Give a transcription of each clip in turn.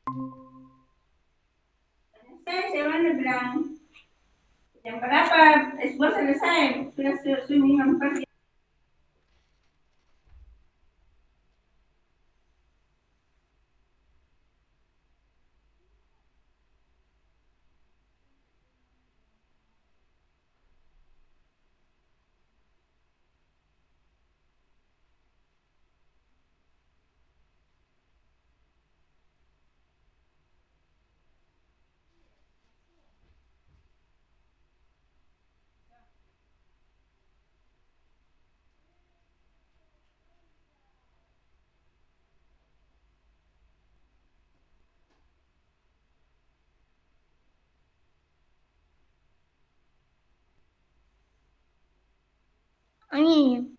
Saya mana bilang jam berapa semua selesai sudah sunyi memper. Angin.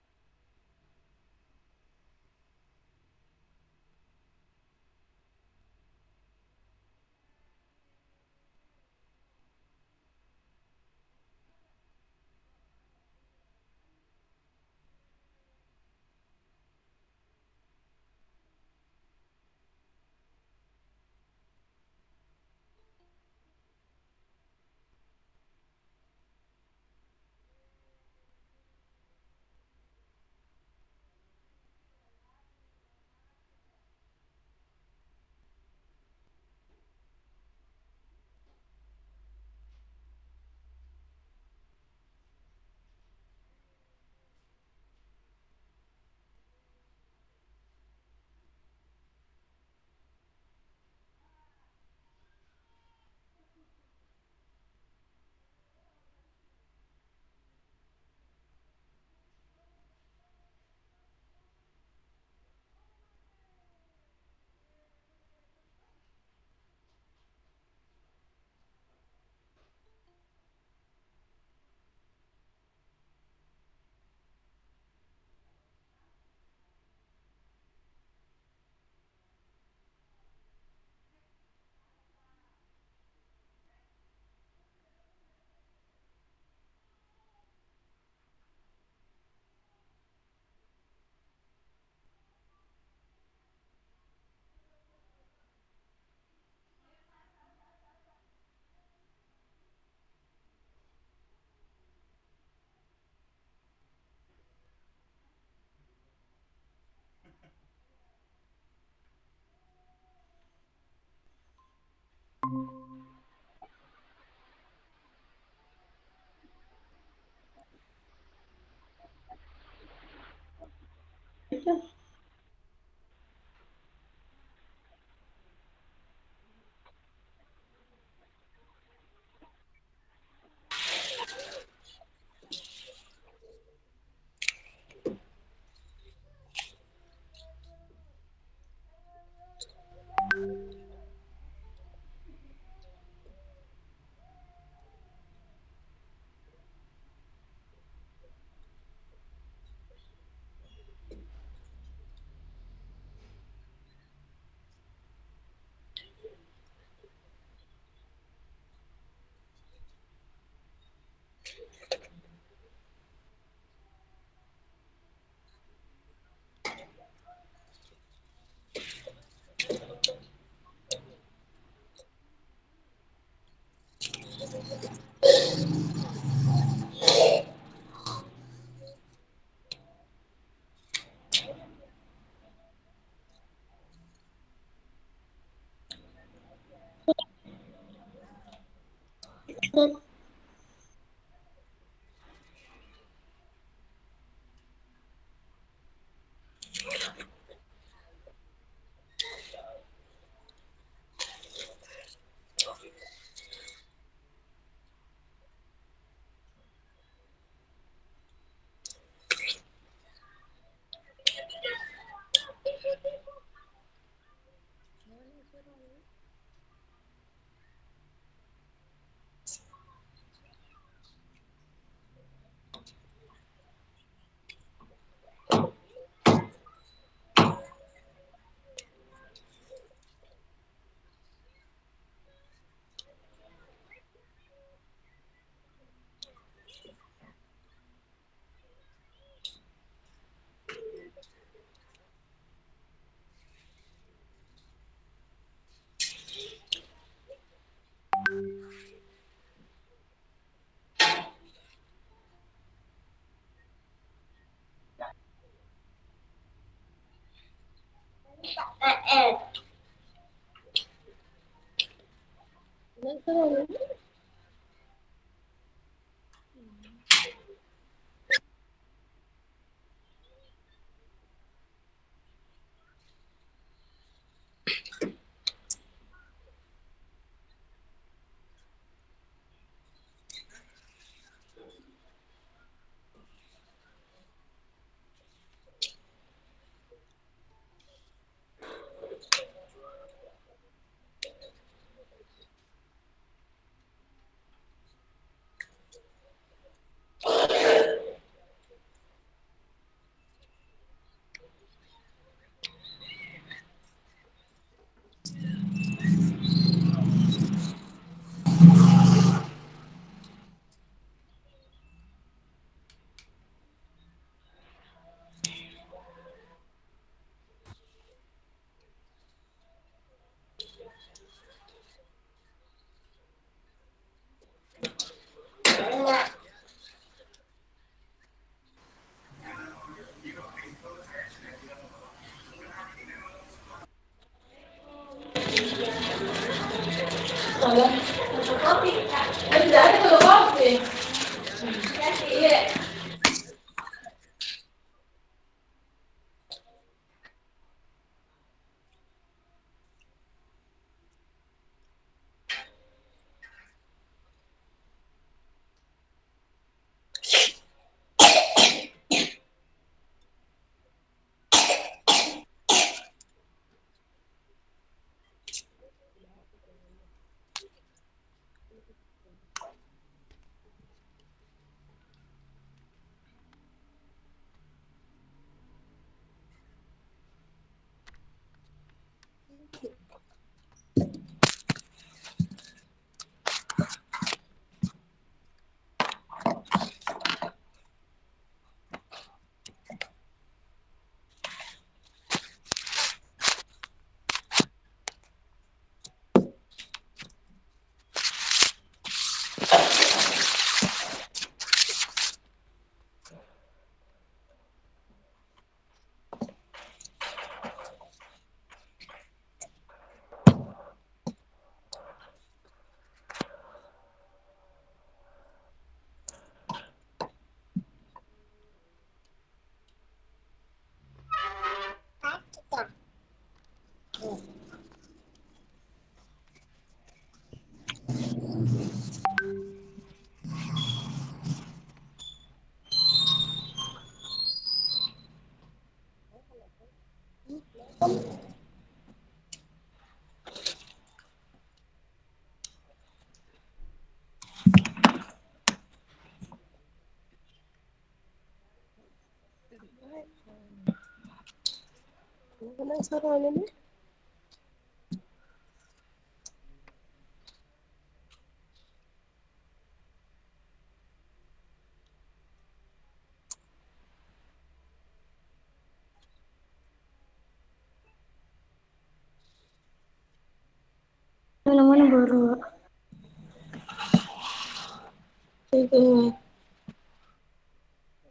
Mana-mana baru.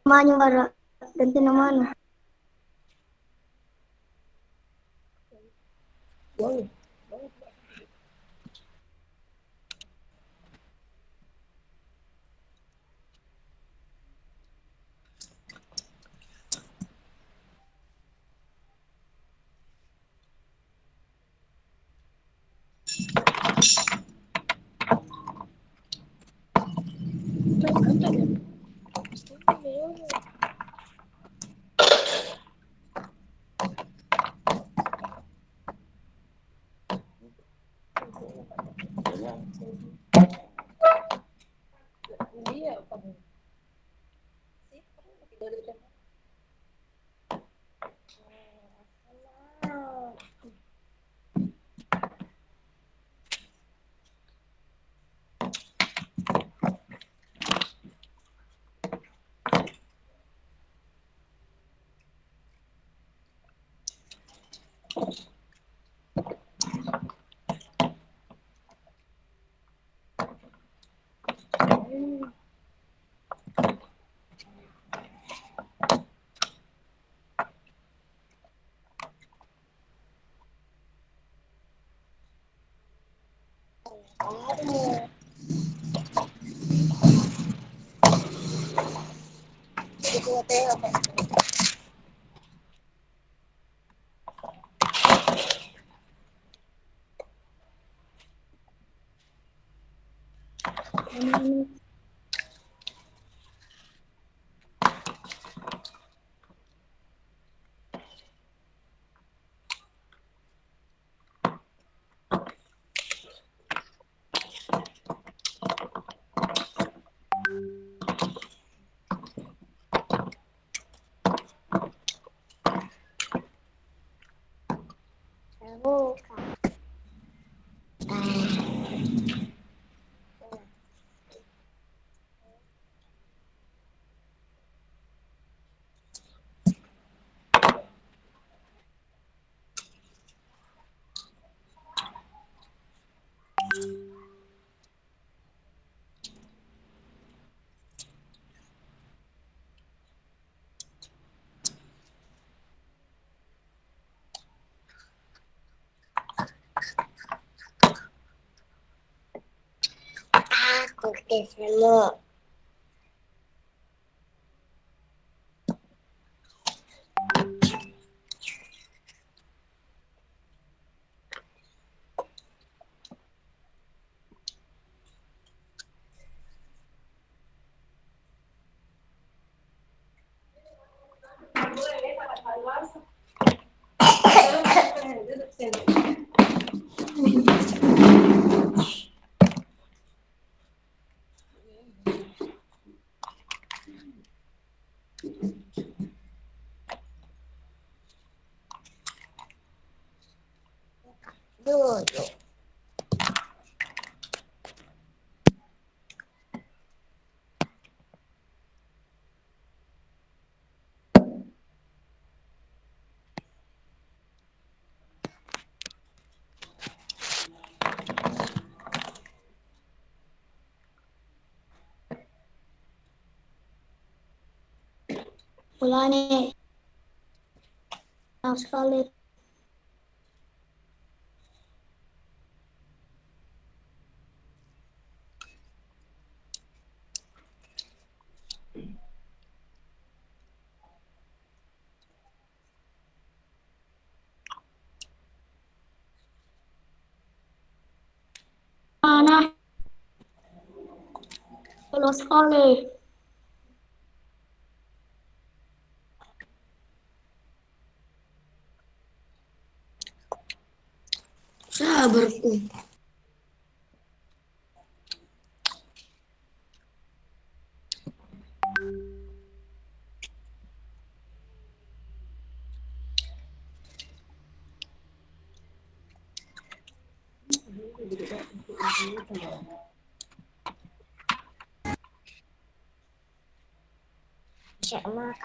Namanya baru. Ganti namanya. Cookies dulu. Dulu. Ulangi. Enak sekali. Mana? Enak sekali. Sabarku. Sama.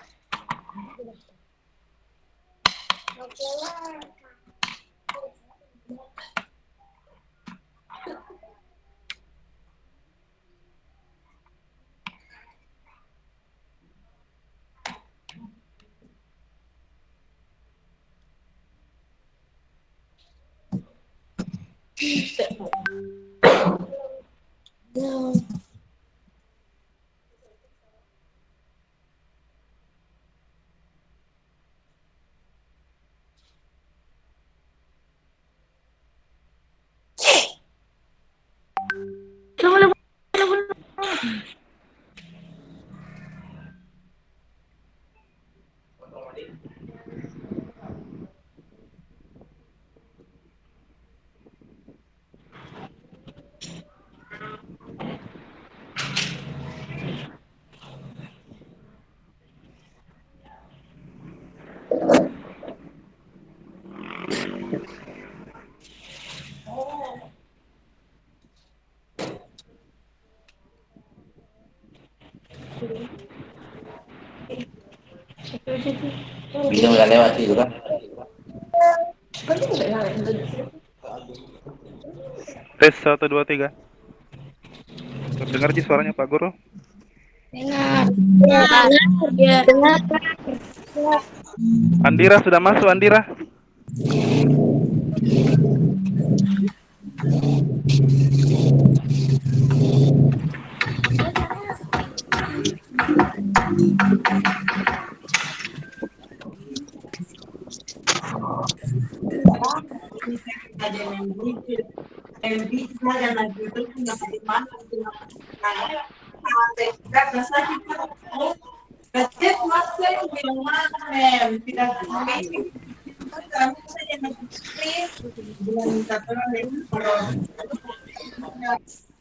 Ini udah lewat itu kan? Tes 1 2 3. Terdengar sih suaranya Pak Guru? Dengar. Ya. Dengar. Andira sudah masuk, Andira?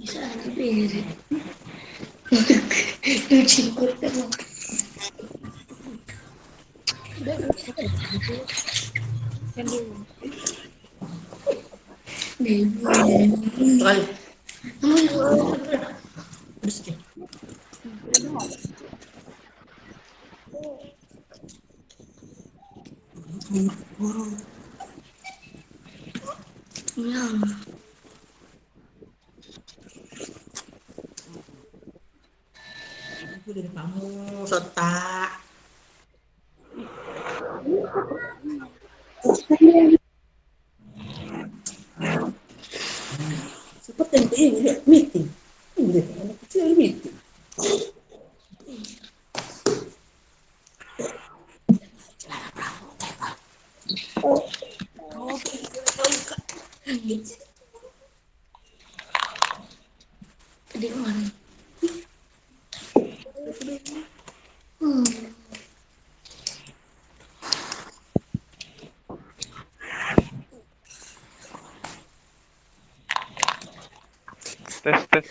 Bisa tapi ini sih. Lucu banget. Ya. Itu dari kamu, Sota. Seperti yang meeting. Ini anak kecil meeting. Di mana? Tes.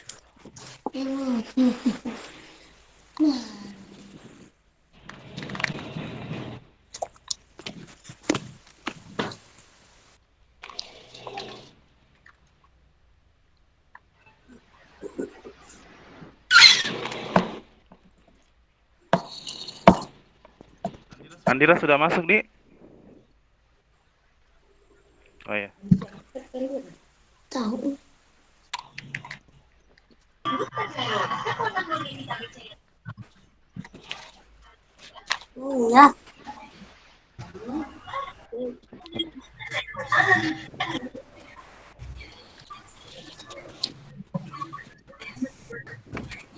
Andira sudah masuk, Di? Oh ya. Tahu. Iya.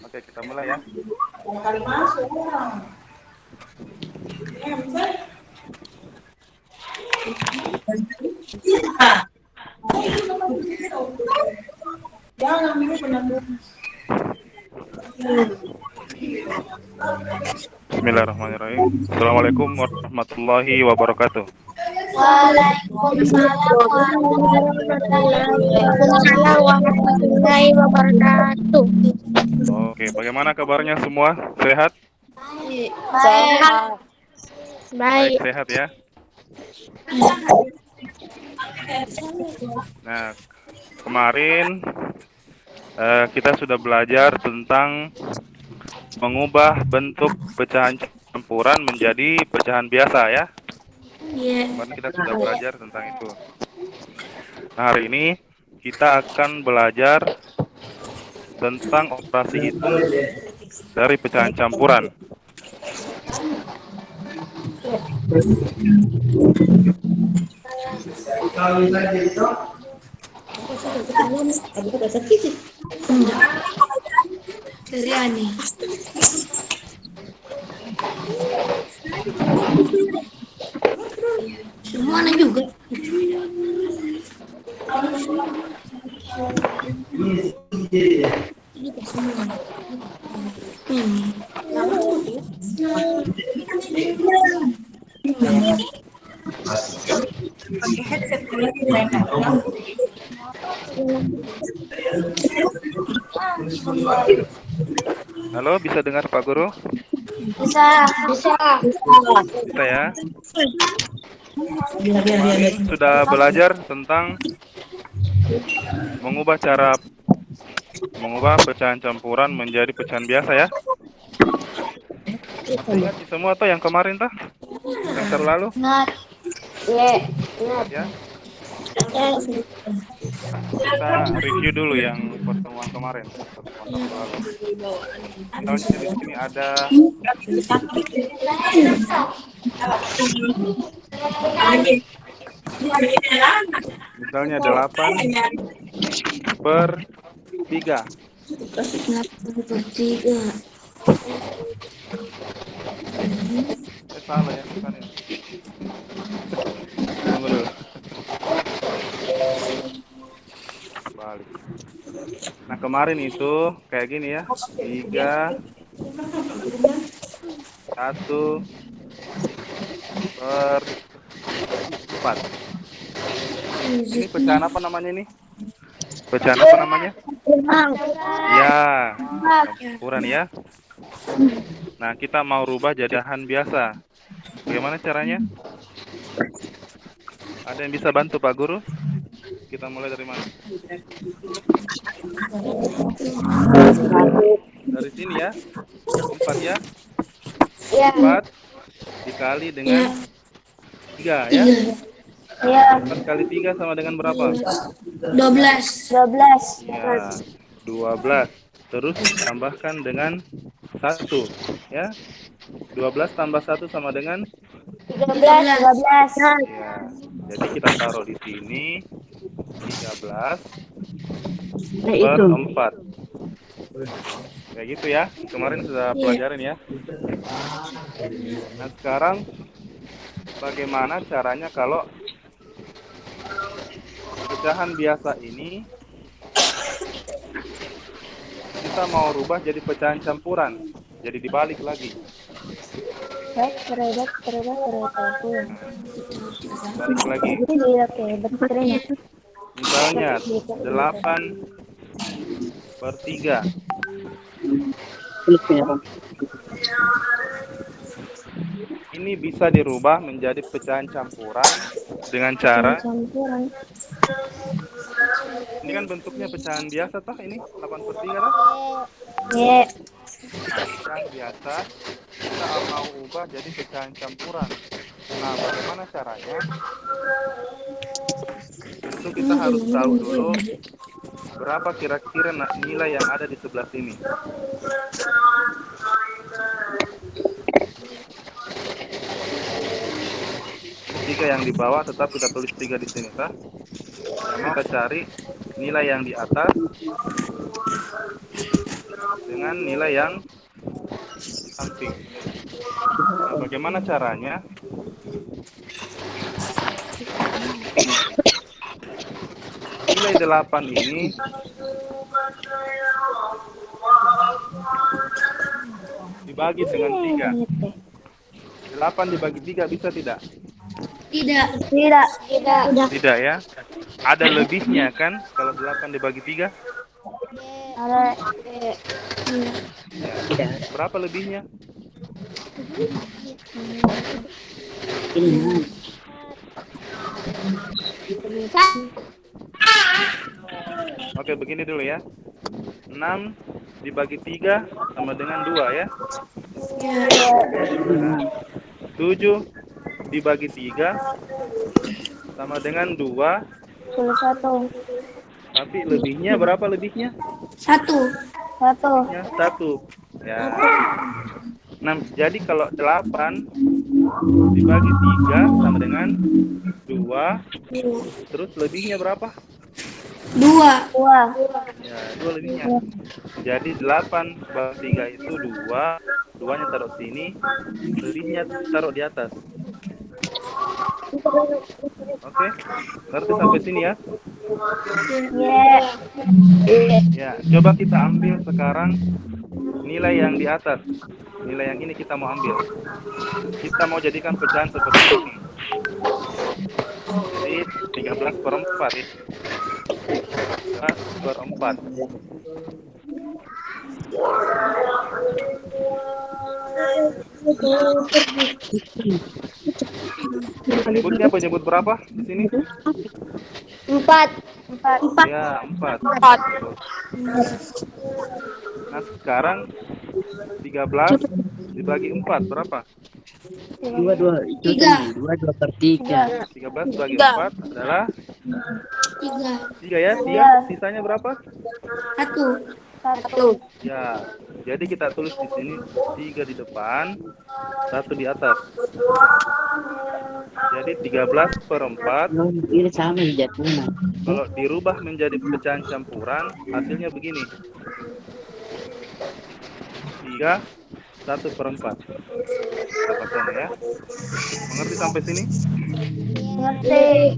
Oke, kita mulai ya. Kali masuk orang. Jangan dulu benar-benar. Bismillahirrahmanirrahim. Assalamualaikum warahmatullahi wabarakatuh. Waalaikumsalam warahmatullahi wabarakatuh. Oke, bagaimana kabarnya semua? Sehat? Sehat. Baik, Baik. sehat ya. Nah, kemarin kita sudah belajar tentang mengubah bentuk pecahan campuran menjadi pecahan biasa ya. Iya. Kemarin kita sudah belajar tentang itu. Nah, hari ini kita akan belajar tentang operasi hitung dari pecahan campuran. Dari Ani. Semua anak juga. Ini pas semua. Halo, bisa dengar Pak Guru? Bisa. Bisa ya. Kemarin sudah belajar tentang mengubah pecahan campuran menjadi pecahan biasa ya. Ingat semua tuh yang kemarin tuh? Yang terlalu? Ya. Kita review dulu yang pertemuan kemarin. Pertemuan lalu. Misalnya di sini ada misalnya 8/3. 8/3. Salah ya, bukan ini. Tunggu dulu. Balik. kemarin itu kayak gini ya. 3, 1 per 4. Ini pecahan apa namanya ini? Pecahan apa namanya? Ya, campuran ya. Nah, kita mau rubah jadi pecahan biasa. Bagaimana caranya? Ada yang bisa bantu Pak Guru? Kita mulai dari mana? Dari sini ya. 4 ya. 4 dikali dengan 3 ya. 4 kali 3 sama dengan berapa? 12. Ya, 12. Terus tambahkan dengan 1 ya. 12 tambah 1 sama dengan 13. ya. Jadi kita taruh di sini 13 per 4. Kayak gitu ya. Kemarin sudah pelajarin ya. Nah, sekarang bagaimana caranya kalau pecahan biasa ini kita mau rubah jadi pecahan campuran, jadi dibalik lagi. Balik lagi. Misalnya 8 per 3. Ini bisa dirubah menjadi pecahan campuran dengan cara ini kan bentuknya pecahan biasa toh ini 8 per 3 toh? Nah, pecahan biasa kita mau ubah jadi pecahan campuran. Nah, bagaimana caranya? Tentu kita harus tahu dulu berapa kira-kira nilai yang ada di sebelah sini. Tiga yang di bawah tetap kita tulis 3 di sini, kah? Nah, kita cari nilai yang di atas dengan nilai yang samping. Nah, bagaimana caranya? Nilai 8 ini dibagi dengan 3. 8 dibagi 3 bisa tidak? Tidak. Tidak ya. Ada lebihnya kan kalau 8 dibagi 3? Ya. Berapa lebihnya? Oke, begini dulu ya. 6 dibagi 3 sama dengan 2 ya. 7 dibagi 3 sama dengan 2. Tapi lebihnya berapa lebihnya? 1. Ya, 1. Ya. Nah, jadi kalau 8 dibagi 3 sama dengan 2, terus lebihnya berapa? 2. Ya, 2 lebihnya. Jadi 8 bagi 3 itu 2. 2-nya taruh sini, lebihnya taruh di atas. Oke, ngerti sampai sini ya? Ya, coba kita ambil sekarang nilai yang di atas. Nilai yang ini kita mau ambil. Kita mau jadikan pecahan seperti ini. Jadi 13 per 4 ya. 13 per 4. Penyebutnya penyebut berapa di sini? 4. Ya, 4. Nah, sekarang 13 dibagi 4 berapa? 3. 2 per 3. 13 bagi 4 adalah 3 ya. 3 sisanya berapa? 1. Ya, jadi kita tulis di sini 3 di depan, 1 di atas. Jadi 13 per 4. Ini sama jatuhnya. Kalau dirubah menjadi pecahan campuran, hasilnya begini. 3, 1 per 4. Dapatkan ya. Mengerti sampai sini? Oke.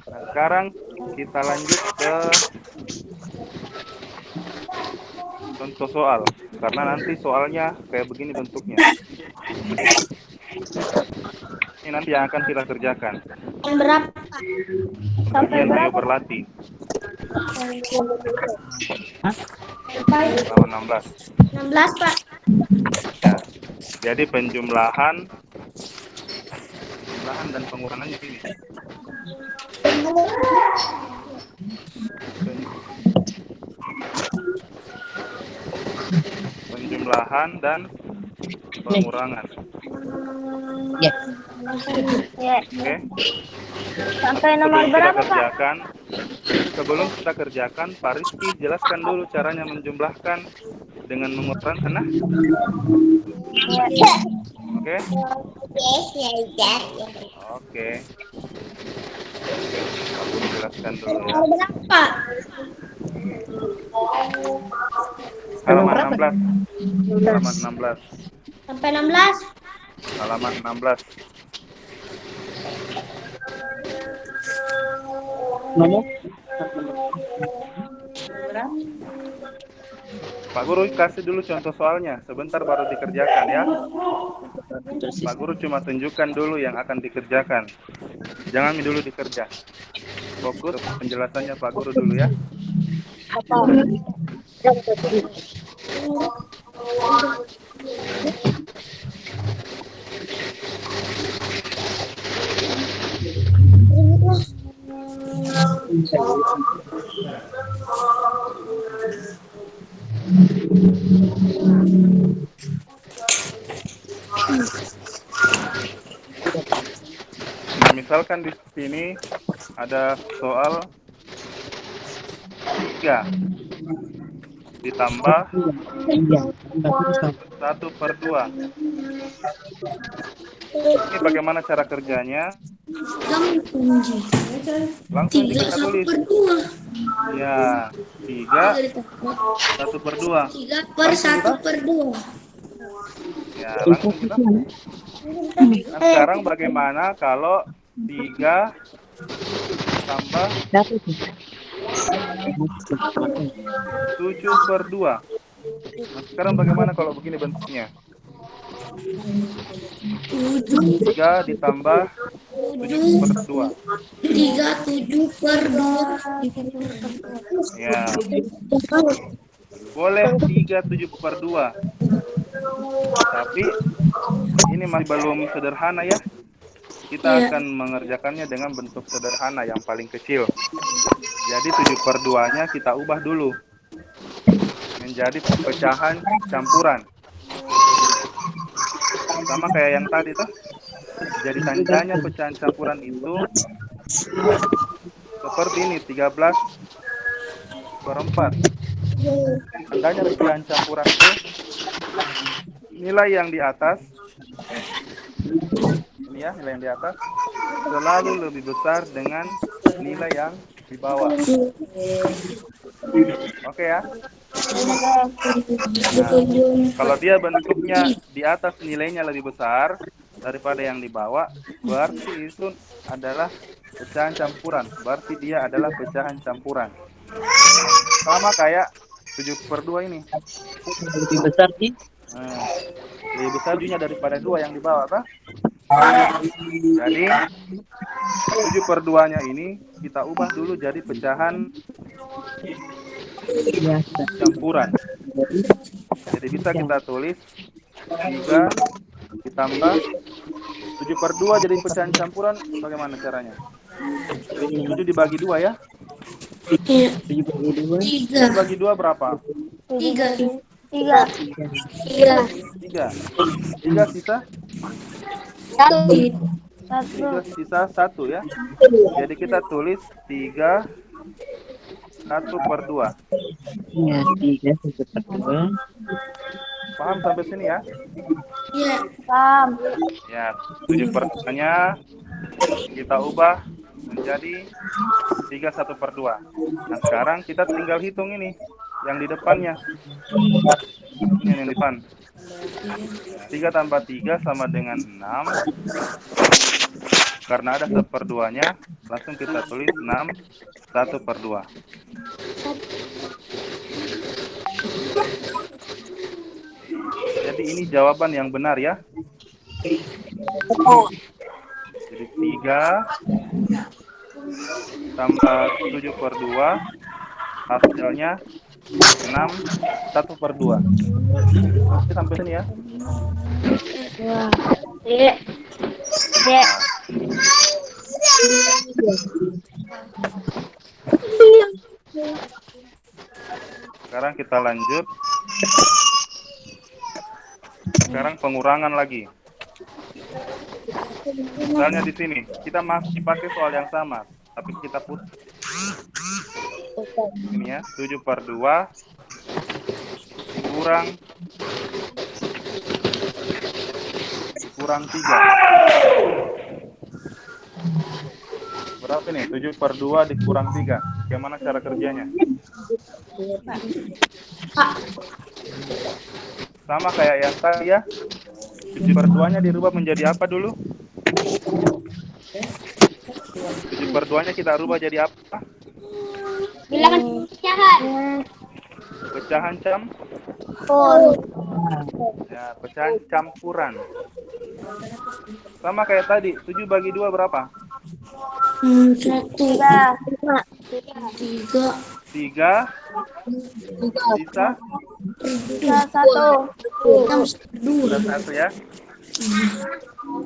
Nah, sekarang kita lanjut ke contoh soal. Karena nanti soalnya kayak begini bentuknya. Ini nanti yang akan kita kerjakan. Yang berapa? Sampai Bagian ayo berapa? berlatih. Hah? Halaman 16. 16, Pak. Ya. Jadi penjumlahan dan pengurangannya ini. Penjumlahan dan pengurangan. Ya. Ya. Oke. Sampai nomor Sebelum kita berapa, Pak? kerjakan, sebelum kita kerjakan, Pak Rizky jelaskan dulu caranya menjumlahkan dengan mengurangan. Nah, Ya. oke? Ya. Oke. Aku jelaskan dulu ya. Nomor berapa? Halaman 16. Halaman 16. Sampai 16. Halaman 16. Nomor? Pak Guru kasih dulu contoh soalnya, sebentar baru dikerjakan ya. Pak Guru cuma tunjukkan dulu yang akan dikerjakan. Jangan dulu dikerja. Fokus penjelasannya Pak Guru dulu ya. Nah, misalkan di sini ada soal 3 ditambah Iya. 1/2. Ini bagaimana cara kerjanya? Kunci. Langsung 3 kita tulis. 1/2. Ya, 3 1/2. 3 per 1/2. Ya, langsung kita. Nah, sekarang bagaimana kalau 3 tambah 7/2? Nah, sekarang bagaimana kalau begini bentuknya? 3 ditambah 7/2. 3 7/2. Ya, boleh 3 7/2. Tapi ini masih belum sederhana ya. Kita Iya. akan mengerjakannya dengan bentuk sederhana yang paling kecil. Jadi 7/2-nya kita ubah dulu menjadi pecahan campuran. Sama kayak yang tadi tuh. Jadi tandanya pecahan campuran itu seperti ini, 13/4. Tandanya pecahan campuran itu nilai yang di atas, ini ya, nilai yang di atas selalu lebih besar dengan nilai yang di bawah. Oke ya. Nah, kalau dia bentuknya di atas nilainya lebih besar daripada yang di bawah, berarti itu adalah pecahan campuran. Berarti dia adalah pecahan campuran. Sama kayak 7/2 ini. Lebih besar sih. Nah, lebih besar juga daripada 2 yang di bawah, kan? Jadi 7/2-nya ini kita ubah dulu jadi pecahan Biasa. campuran. Jadi bisa kita tulis 3 ditambah 7/2 jadi pecahan campuran. Bagaimana caranya? 7 dibagi 2 ya. Iya. 72. 3 Dibagi 2 berapa? 3 3. 3 3. 3 sisa? 1. 3 sisa 1 ya. Jadi kita tulis 3 1/2. Ya, 3 1/2. Paham sampai sini ya? Iya. Paham. Ya, 7/2-nya kita ubah menjadi 3 1/2. Nah, sekarang kita tinggal hitung ini yang di depannya. Ini yang di depan. 3 tambah 3 sama dengan 6. Karena ada 1/2-nya, langsung kita tulis 6 1/2. Jadi ini jawaban yang benar ya. Jadi 3 tambah 7/2 hasilnya 6 1/2. Oke, sampai sini ya. Iya. Iya. Sekarang kita lanjut. Sekarang pengurangan lagi. Misalnya di sini kita masih pakai soal yang sama, tapi kita putus. Ini ya, 7/2 kurang 3. Berapa nih? 7/2 dikurang 3. Bagaimana cara kerjanya? Sama kayak yang tadi ya. 7/2-nya dirubah menjadi apa dulu? 7/2-nya kita rubah jadi apa? Bilangan pecahan. Pecahan ya, pecahan campuran. Sama kayak tadi, 7 bagi 2 berapa? 1, 3. 3, 3 sisa 1. 1 ya.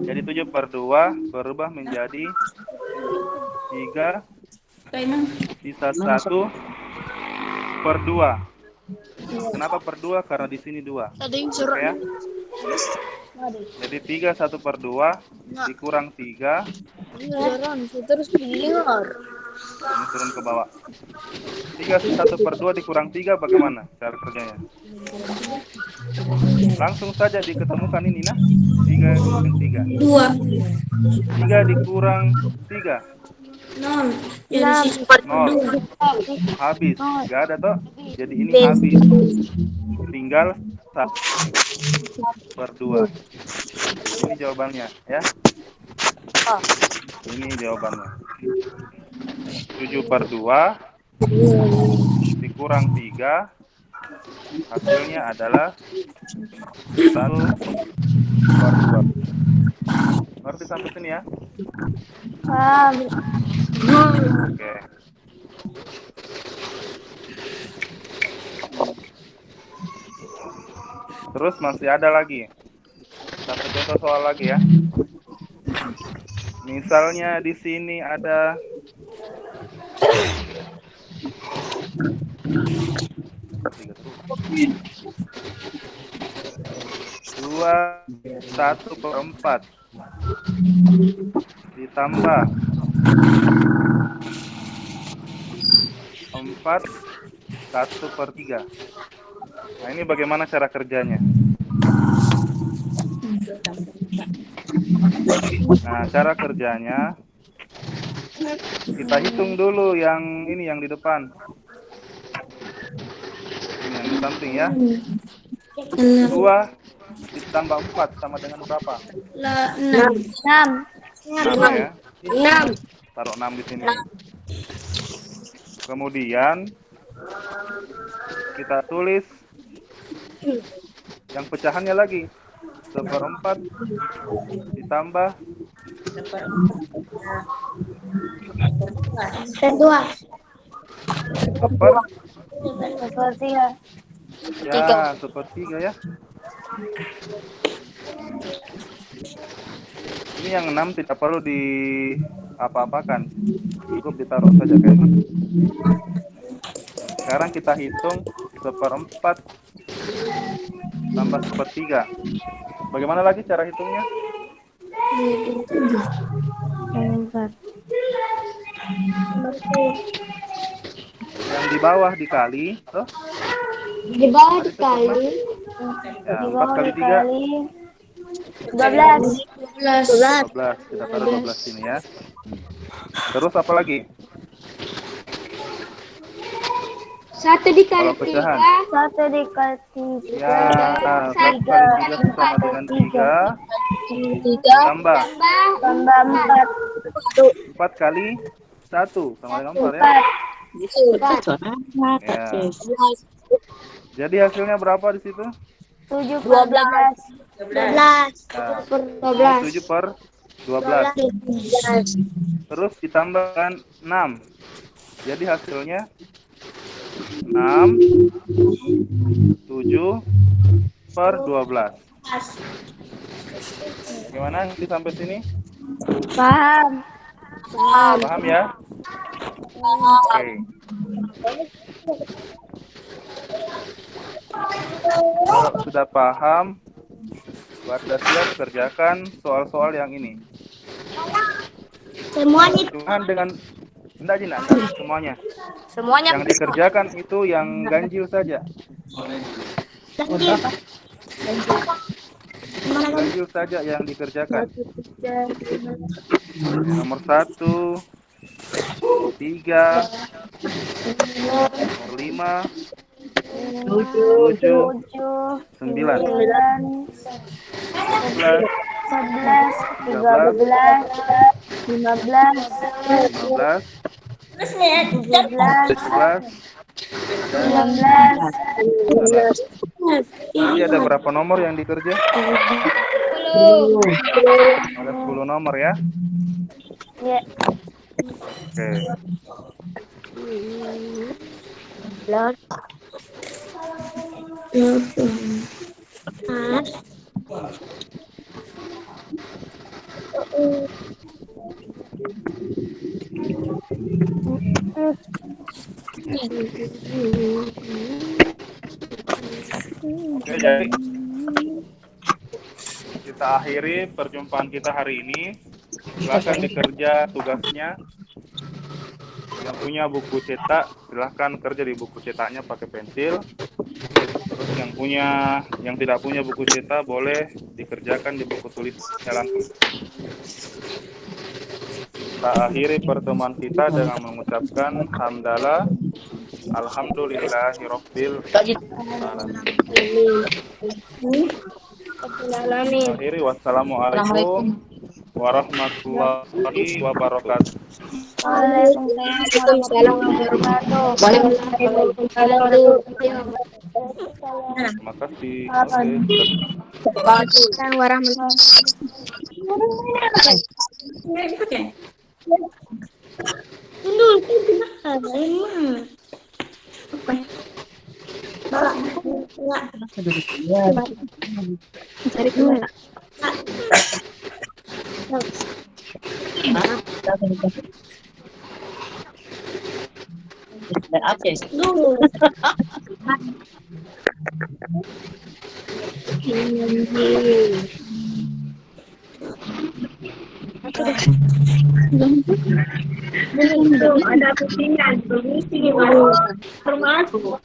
Jadi 7/2 berubah menjadi 3 sisa 1/2. Kenapa per 2? Karena di sini 2. Oke ya. Jadi 3 1/2 dikurang 3. Terus dengar. Ini turun ke bawah. 3 1/2 dikurang 3 bagaimana cara kerjanya? Langsung saja diketemukan ini nah. 3 dikurang 3. 2, 3 dikurang 3. 0. Jadi sisa 0. Habis. Gak ada toh. Jadi ini habis. Tinggal 1/2. Ini jawabannya ya. Ini jawabannya. 7/2 dikurang 3 hasilnya adalah 1/2. Ngerti sampai sini ya? Oke. Terus masih ada lagi. Satu contoh soal lagi ya. Misalnya di sini ada 2 1/4 ditambah 4 1/3. Nah, ini bagaimana cara kerjanya? Nah, cara kerjanya kita hitung dulu yang ini yang di depan. Ini yang di samping ya. 2 ditambah 4 sama dengan berapa? 6. 6 ya. 6. Taruh 6 di sini. Kemudian kita tulis yang pecahannya lagi. 1/4 ditambah 2. 1/3. Ya, 1/3 ya. Ini yang 6 tidak perlu di apa-apakan. Cukup ditaruh saja kayak gitu. Sekarang kita hitung 1/4 tambah 1/3. Bagaimana lagi cara hitungnya? Yang di bawah dikali, toh? Di bawah dikali. Ya, 4 kali 3 12. 12. Kita taruh 12 sini ya. Terus apa lagi? 1 dikali Kalau pecahan. 3. 1 dikali 3. Ya, 1 kali 3 itu sama dengan 3. Tambah. Tambah 4. 4 kali 1 sama dengan 4 ya. 4. Ya. Jadi hasilnya berapa di situ? 7 per 12. 12. Nah, 12. 7 per 12. Terus ditambahkan 6. Jadi hasilnya 6, 7 per 12. Gimana nanti sampai sini? Paham. Paham ya? Oke. Kalau sudah paham, Wardah siap kerjakan soal-soal yang ini. Semuanya. Cuman dengan enggak semuanya. Semuanya. Yang dikerjakan itu yang ganjil saja. Ganjil saja yang dikerjakan. Nomor 1, 3, nomor 5, 7, 9, 11, 11, 13, 15, 15, 17, 17, 19. 19. Jadi ada berapa nomor yang dikerja? 10. Ada 10 nomor ya. Ya. Oke. Oke, jadi kita akhiri perjumpaan kita hari ini. Silakan dikerja tugasnya. Yang punya buku cetak, silahkan kerja di buku cetaknya pakai pensil. Terus yang tidak punya buku cetak boleh dikerjakan di buku tulisnya langsung. Kita akhiri pertemuan kita dengan mengucapkan hamdalah, alhamdulillahirabbil alamin. Akhiri wassalamualaikum warahmatullahi wabarakatuh. Waalaikumsalam warahmatullahi wabarakatuh. Terima kasih. Oke. Waalaikumsalam warahmatullahi Cari dulu. ada pusingan, permisi gimana? Termasuk.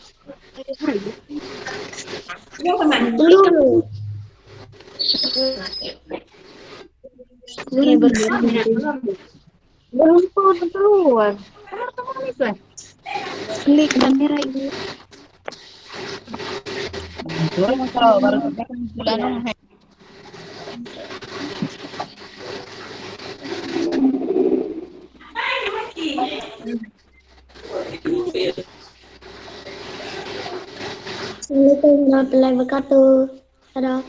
Dia kemana? Dulu. Belum keluar. Klik kamera ini. Assalamualaikum warahmatullahi wabarakatuh. Ada.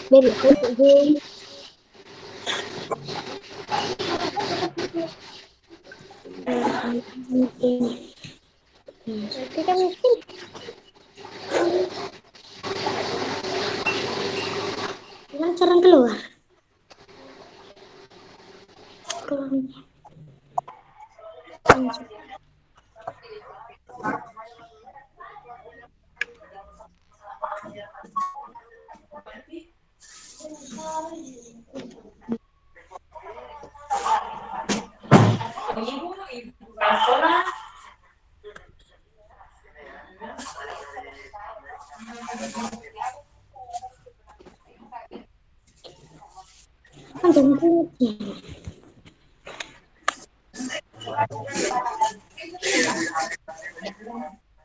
Beri aku. Kita mungkin jangan cara keluar. Jangan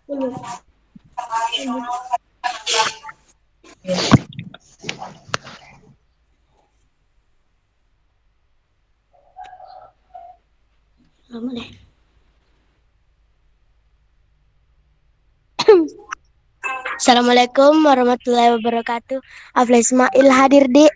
Belum. Lama deh. Assalamualaikum warahmatullahi wabarakatuh. Afla Ismail hadir di